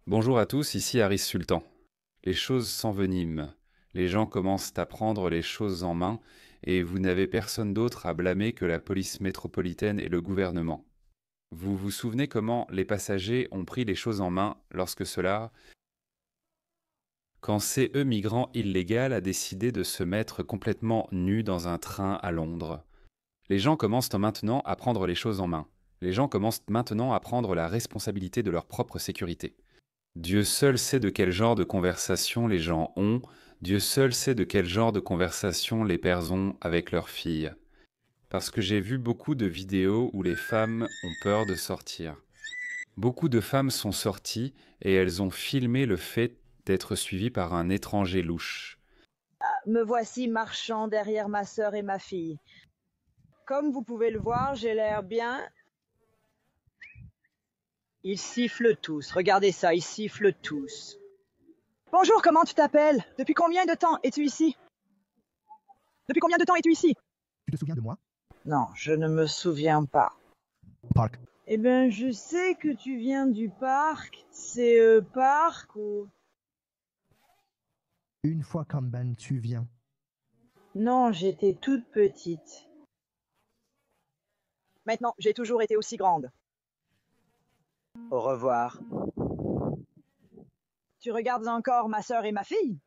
Bonjour à tous, ici Aris Sultan. Les choses s'enveniment. Les gens commencent à prendre les choses en main et vous n'avez personne d'autre à blâmer que la police métropolitaine et le gouvernement. Vous vous souvenez comment les passagers ont pris les choses en main quand CE migrant illégal a décidé de se mettre complètement nu dans un train à Londres. Les gens commencent maintenant à prendre les choses en main. Les gens commencent maintenant à prendre la responsabilité de leur propre sécurité. Dieu seul sait de quel genre de conversation les gens ont, Dieu seul sait de quel genre de conversation les pères ont avec leurs filles. Parce que j'ai vu beaucoup de vidéos où les femmes ont peur de sortir. Beaucoup de femmes sont sorties et elles ont filmé le fait d'être suivies par un étranger louche. Me voici marchant derrière ma sœur et ma fille. Comme vous pouvez le voir, j'ai l'air bien. Ils sifflent tous. Regardez ça, ils sifflent tous. Bonjour, comment tu t'appelles? Depuis combien de temps es-tu ici? Depuis combien de temps es-tu ici? Tu te souviens de moi? Non, je ne me souviens pas. Park. Eh ben, je sais que tu viens du parc. C'est parc ou... Une fois quand ben tu viens. Non, j'étais toute petite. Maintenant, j'ai toujours été aussi grande. Au revoir. Tu regardes encore ma sœur et ma fille?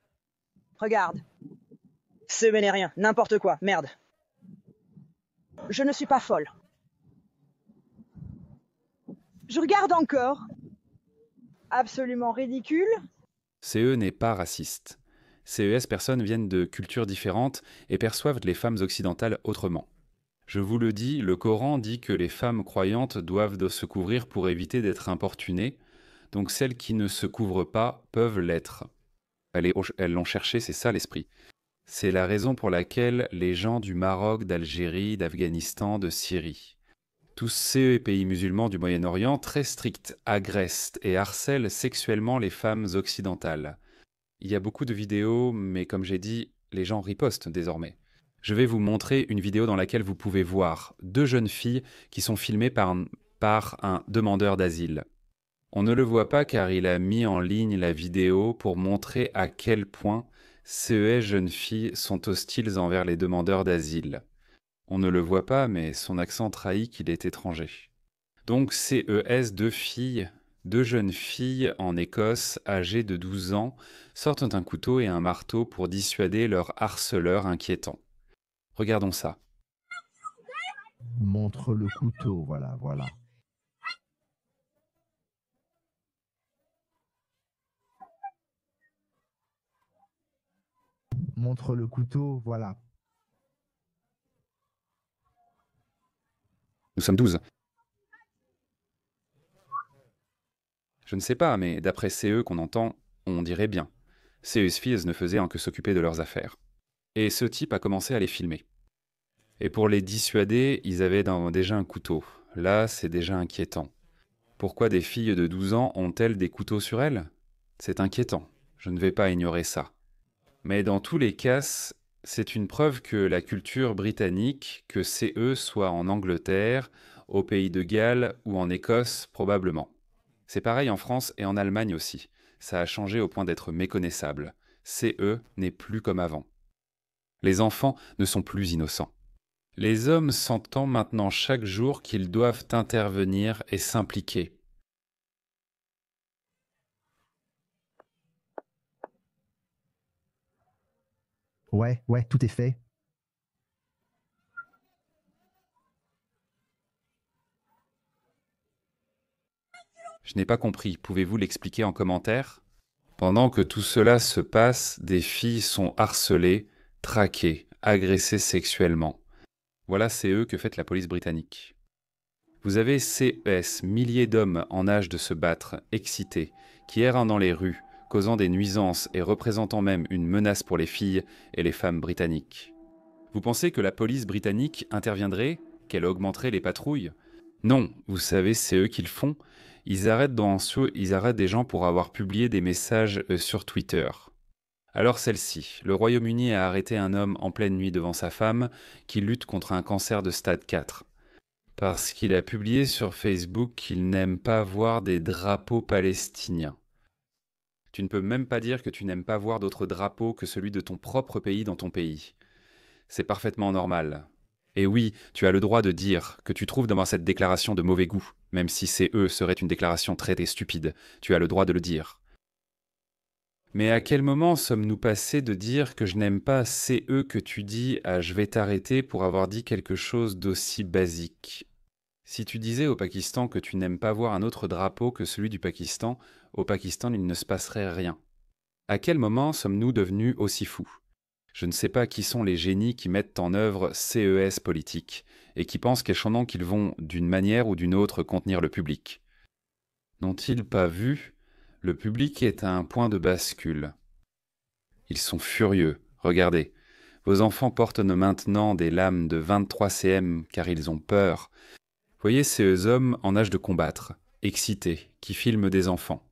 Regarde. Ce n'est rien, n'importe quoi, merde. Je ne suis pas folle. Je regarde encore. Absolument ridicule. CE n'est pas raciste. CES personnes viennent de cultures différentes et perçoivent les femmes occidentales autrement. Je vous le dis, le Coran dit que les femmes croyantes doivent se couvrir pour éviter d'être importunées, donc celles qui ne se couvrent pas peuvent l'être. Elles l'ont cherché, c'est ça l'esprit. C'est la raison pour laquelle les gens du Maroc, d'Algérie, d'Afghanistan, de Syrie, tous ces pays musulmans du Moyen-Orient très stricts, agressent et harcèlent sexuellement les femmes occidentales. Il y a beaucoup de vidéos, mais comme j'ai dit, les gens ripostent désormais. Je vais vous montrer une vidéo dans laquelle vous pouvez voir deux jeunes filles qui sont filmées par un demandeur d'asile. On ne le voit pas car il a mis en ligne la vidéo pour montrer à quel point ces jeunes filles sont hostiles envers les demandeurs d'asile. On ne le voit pas, mais son accent trahit qu'il est étranger. Donc CES, deux jeunes filles en Écosse, âgées de 12 ans, sortent un couteau et un marteau pour dissuader leur harceleur inquiétant. Regardons ça. Montre le couteau, voilà, voilà. Montre le couteau, voilà. Nous sommes 12. Je ne sais pas, mais d'après CE qu'on entend, on dirait bien. CES Filles ne faisaient que s'occuper de leurs affaires. Et ce type a commencé à les filmer. Et pour les dissuader, ils avaient déjà un couteau. Là, c'est déjà inquiétant. Pourquoi des filles de 12 ans ont-elles des couteaux sur elles? C'est inquiétant. Je ne vais pas ignorer ça. Mais dans tous les cas, c'est une preuve que la culture britannique, que CE soit en Angleterre, au pays de Galles ou en Écosse probablement. C'est pareil en France et en Allemagne aussi. Ça a changé au point d'être méconnaissable. CE n'est plus comme avant. Les enfants ne sont plus innocents. Les hommes sentent maintenant chaque jour qu'ils doivent intervenir et s'impliquer. Ouais, tout est fait. Je n'ai pas compris, pouvez-vous l'expliquer en commentaire? Pendant que tout cela se passe, des filles sont harcelées, traquées, agressées sexuellement. Voilà CE que fait la police britannique. Vous avez CES, milliers d'hommes en âge de se battre, excités, qui errent dans les rues, causant des nuisances et représentant même une menace pour les filles et les femmes britanniques. Vous pensez que la police britannique interviendrait, qu'elle augmenterait les patrouilles? Non, vous savez, c'est eux qui le font. Ils arrêtent des gens pour avoir publié des messages sur Twitter. Alors celle-ci, le Royaume-Uni a arrêté un homme en pleine nuit devant sa femme qui lutte contre un cancer de stade 4. Parce qu'il a publié sur Facebook qu'il n'aime pas voir des drapeaux palestiniens. Tu ne peux même pas dire que tu n'aimes pas voir d'autres drapeaux que celui de ton propre pays dans ton pays. C'est parfaitement normal. Et oui, tu as le droit de dire que tu trouves dans cette déclaration de mauvais goût, même si CE serait une déclaration traitée stupide. Tu as le droit de le dire. Mais à quel moment sommes-nous passés de dire que je n'aime pas CE que tu dis à je vais t'arrêter pour avoir dit quelque chose d'aussi basique? Si tu disais au Pakistan que tu n'aimes pas voir un autre drapeau que celui du Pakistan, au Pakistan il ne se passerait rien. À quel moment sommes-nous devenus aussi fous? Je ne sais pas qui sont les génies qui mettent en œuvre CES politique et qui pensent qu'échonnant qu'ils vont d'une manière ou d'une autre contenir le public. N'ont-ils pas vu? Le public est à un point de bascule. Ils sont furieux. Regardez. Vos enfants portent maintenant des lames de 23 cm car ils ont peur. Voyez ces hommes en âge de combattre, excités, qui filment des enfants.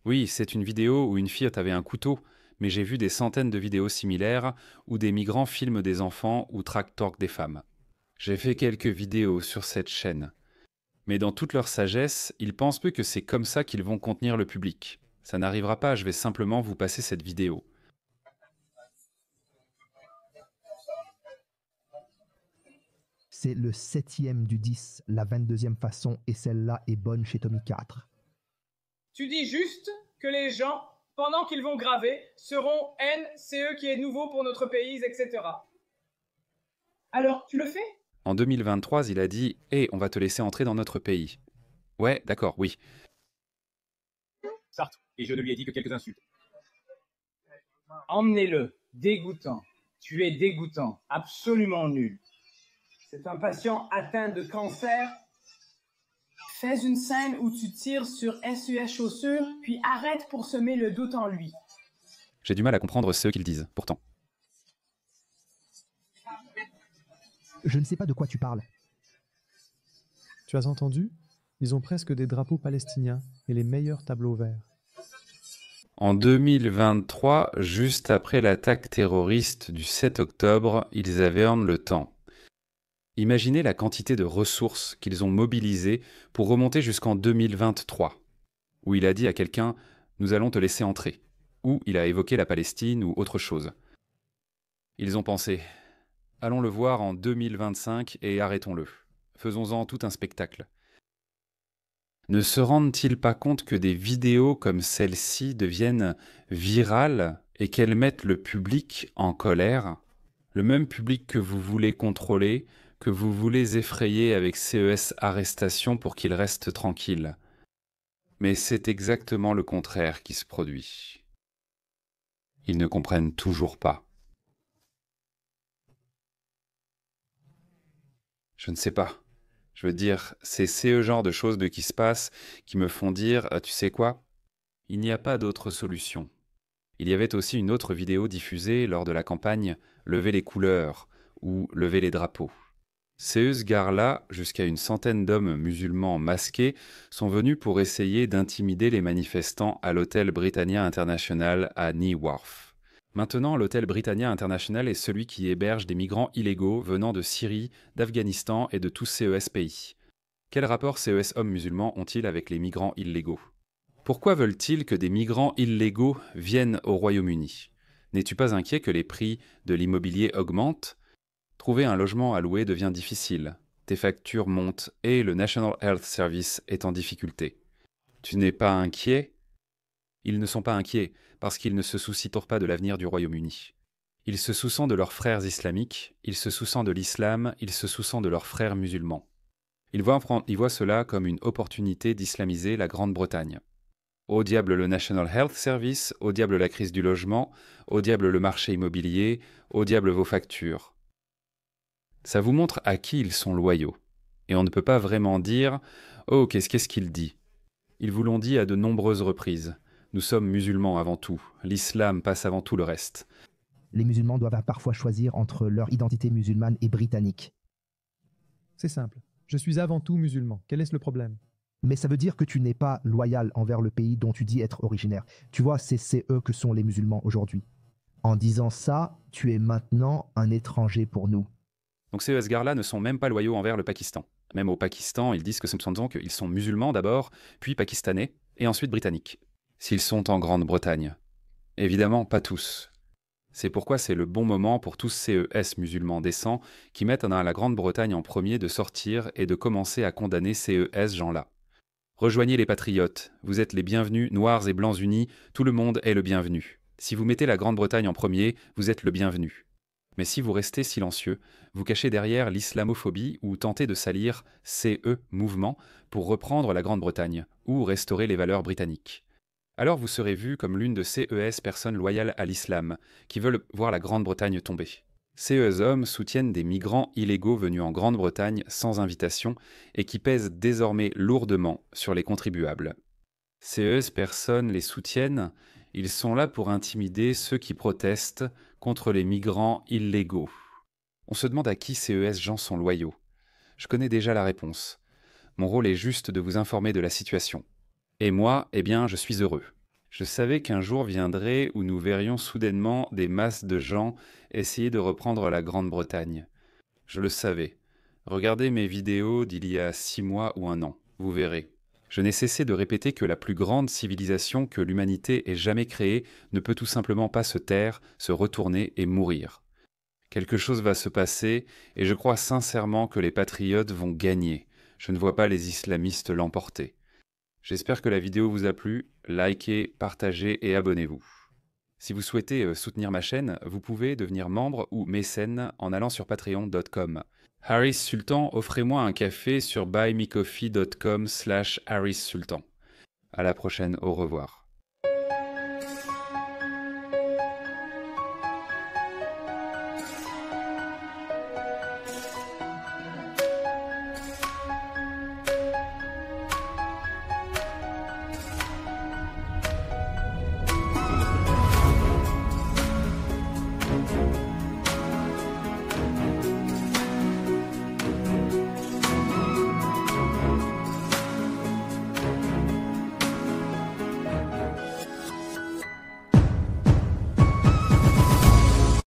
Oui, c'est une vidéo où une fille avait un couteau, mais j'ai vu des centaines de vidéos similaires où des migrants filment des enfants ou track-talk des femmes. J'ai fait quelques vidéos sur cette chaîne. Mais dans toute leur sagesse, ils pensent peu que c'est comme ça qu'ils vont contenir le public. Ça n'arrivera pas, je vais simplement vous passer cette vidéo. C'est le 7e du 10, la 22e façon, et celle-là est bonne chez Tommy 4. Tu dis juste que les gens, pendant qu'ils vont graver, seront NCE qui est nouveau pour notre pays, etc. Alors, tu le fais? En 2023, il a dit « Hé, on va te laisser entrer dans notre pays. » Ouais, d'accord, oui. Sartre, et je ne lui ai dit que quelques insultes. Emmenez-le. Dégoûtant. Tu es dégoûtant. Absolument nul. C'est un patient atteint de cancer. Fais une scène où tu tires sur SUS chaussures, puis arrête pour semer le doute en lui. J'ai du mal à comprendre ce qu'ils disent, pourtant. Je ne sais pas de quoi tu parles. Tu as entendu? Ils ont presque des drapeaux palestiniens et les meilleurs tableaux verts. En 2023, juste après l'attaque terroriste du 7 octobre, ils avaient le temps. Imaginez la quantité de ressources qu'ils ont mobilisées pour remonter jusqu'en 2023, où il a dit à quelqu'un « Nous allons te laisser entrer », ou il a évoqué la Palestine ou autre chose. Ils ont pensé « Allons le voir en 2025 et arrêtons-le. Faisons-en tout un spectacle. » Ne se rendent-ils pas compte que des vidéos comme celle-ci deviennent virales et qu'elles mettent le public en colère? Le même public que vous voulez contrôler, que vous voulez effrayer avec CES arrestation pour qu'il reste tranquille. Mais c'est exactement le contraire qui se produit. Ils ne comprennent toujours pas. Je ne sais pas. Je veux dire, c'est ce genre de choses qui se passent qui me font dire « Tu sais quoi? Il n'y a pas d'autre solution. » Il y avait aussi une autre vidéo diffusée lors de la campagne « Levez les couleurs » ou « Levez les drapeaux ». Ces gars-là, jusqu'à une centaine d'hommes musulmans masqués, sont venus pour essayer d'intimider les manifestants à l'hôtel Britannia International à Newark. Maintenant, l'hôtel Britannia International est celui qui héberge des migrants illégaux venant de Syrie, d'Afghanistan et de tous CES pays. Quel rapport CES hommes musulmans ont-ils avec les migrants illégaux? Pourquoi veulent-ils que des migrants illégaux viennent au Royaume-Uni? N'es-tu pas inquiet que les prix de l'immobilier augmentent? Trouver un logement à louer devient difficile. Tes factures montent et le National Health Service est en difficulté. Tu n'es pas inquiet? Ils ne sont pas inquiets parce qu'ils ne se soucient pas de l'avenir du Royaume-Uni. Ils se soucient de leurs frères islamiques, ils se soucient de l'islam, ils se soucient de leurs frères musulmans. Ils voient cela comme une opportunité d'islamiser la Grande-Bretagne. Au diable le National Health Service, au diable la crise du logement, au diable le marché immobilier, au diable vos factures. Ça vous montre à qui ils sont loyaux. Et on ne peut pas vraiment dire « Oh, qu'est-ce qu'il dit ?» Ils vous l'ont dit à de nombreuses reprises. Nous sommes musulmans avant tout. L'islam passe avant tout le reste. Les musulmans doivent parfois choisir entre leur identité musulmane et britannique. C'est simple. Je suis avant tout musulman. Quel est le problème? Mais ça veut dire que tu n'es pas loyal envers le pays dont tu dis être originaire. Tu vois, c'est eux que sont les musulmans aujourd'hui. En disant ça, tu es maintenant un étranger pour nous. Donc ces gars-là ne sont même pas loyaux envers le Pakistan. Même au Pakistan, ils disent que ce sont qu'ils sont musulmans d'abord, puis pakistanais, et ensuite britanniques. s'ils sont en Grande-Bretagne. Évidemment, pas tous. C'est pourquoi c'est le bon moment pour tous CES musulmans décents qui mettent à la Grande-Bretagne en premier de sortir et de commencer à condamner CES gens-là. Rejoignez les patriotes, vous êtes les bienvenus, noirs et blancs unis, tout le monde est le bienvenu. Si vous mettez la Grande-Bretagne en premier, vous êtes le bienvenu. Mais si vous restez silencieux, vous cachez derrière l'islamophobie ou tentez de salir CE mouvement pour reprendre la Grande-Bretagne ou restaurer les valeurs britanniques. Alors vous serez vu comme l'une de CES personnes loyales à l'islam, qui veulent voir la Grande-Bretagne tomber. CES hommes soutiennent des migrants illégaux venus en Grande-Bretagne sans invitation et qui pèsent désormais lourdement sur les contribuables. CES personnes les soutiennent, ils sont là pour intimider ceux qui protestent contre les migrants illégaux. On se demande à qui CES gens sont loyaux. Je connais déjà la réponse. Mon rôle est juste de vous informer de la situation. Et moi, eh bien, je suis heureux. Je savais qu'un jour viendrait où nous verrions soudainement des masses de gens essayer de reprendre la Grande-Bretagne. Je le savais. Regardez mes vidéos d'il y a 6 mois ou 1 an, vous verrez. Je n'ai cessé de répéter que la plus grande civilisation que l'humanité ait jamais créée ne peut tout simplement pas se taire, se retourner et mourir. Quelque chose va se passer et je crois sincèrement que les patriotes vont gagner. Je ne vois pas les islamistes l'emporter. J'espère que la vidéo vous a plu, likez, partagez et abonnez-vous. Si vous souhaitez soutenir ma chaîne, vous pouvez devenir membre ou mécène en allant sur patreon.com. Harris Sultan, offrez-moi un café sur buymecoffee.com/harrissultan. À la prochaine, au revoir.